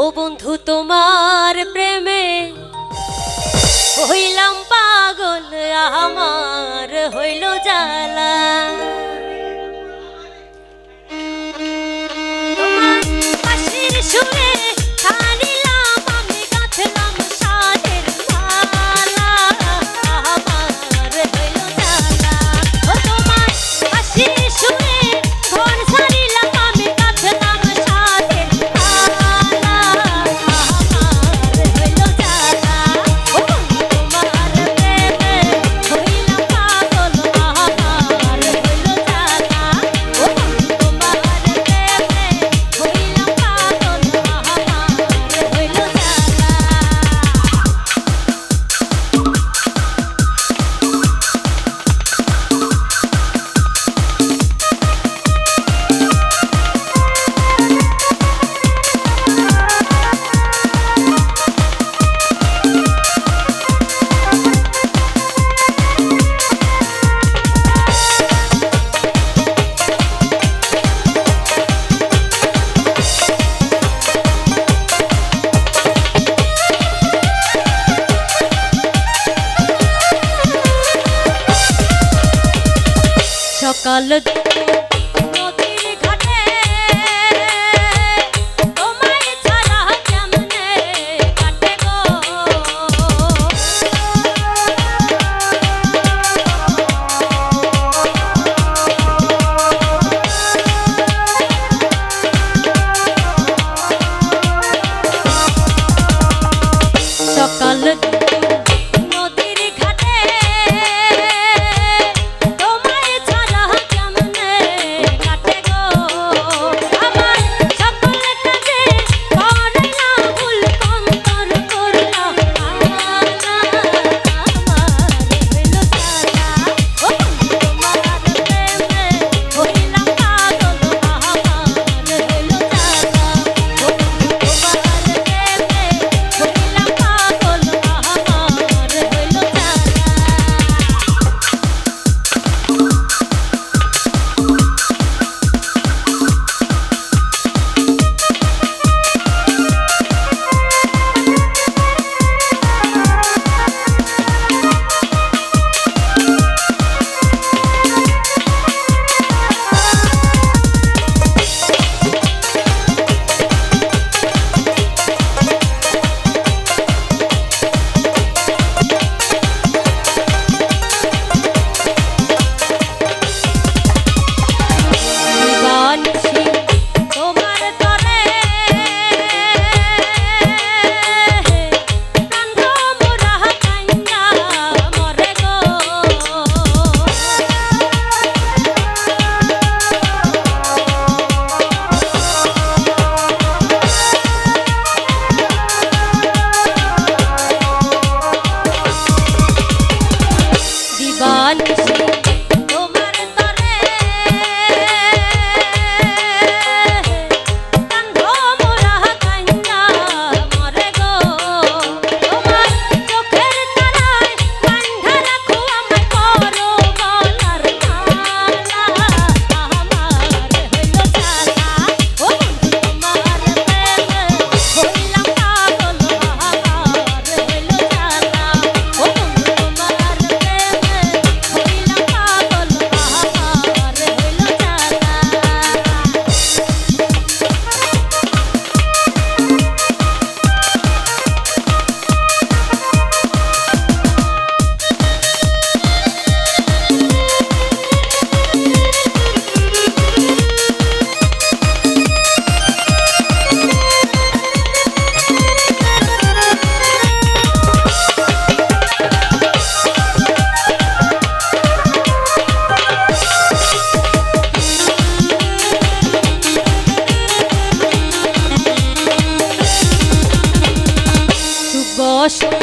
ও বন্ধু তোমার প্রেমে হইলাম পাগল, আমার হইল জ্বালা। তোমার হাসির সুরে ছাড়িলাম আমি গাঁথলাম সাধের মালা, আমার হইল জ্বালা। ও তোমার হাসির সুরে ঘর ছাড়িলাম আমি গাঁথলাম সাধের মালা, আমার হইল জ্বালা। ও তোমার প্রেমে হইলাম পাগল, আমার হইল জ্বালা। ও তোমার প্রেমে হইলাম পাগল, আমার হইল জ্বালা। সকাল নদীর ঘাটে তোমায় ছাড়া কেমনে কাটে গো। সকাল নদীর ঘাটে তোমায় ছাড়া কেমনে কাটে গো। আমার সকল কাজে করলা ভুল অন্তর করলা আলা, আমার হইল জ্বালা। ও তোমার প্রেমে হইলাম পাগল, আমার হইল জ্বালা। ও তোমার প্রেমে হইলাম পাগল, আমার হইল জ্বালা। দিবানিশি তোমার তরে কান্দ মোরা কাইন্দা মরে গো। দিবানিশি তোমার তরে কান্দ মোরা কাইন্দা মরে গো। তোমার চোখের তারায় বান্ধা রাখো আমায় করো গলার মালা, আমার হইল জ্বালা। ও তোমার প্রেমে হইলাম পাগল, আমার হইল জ্বালা। ও তোমার প্রেমে হইলাম পাগল, আমার হইল জ্বালা। শুভ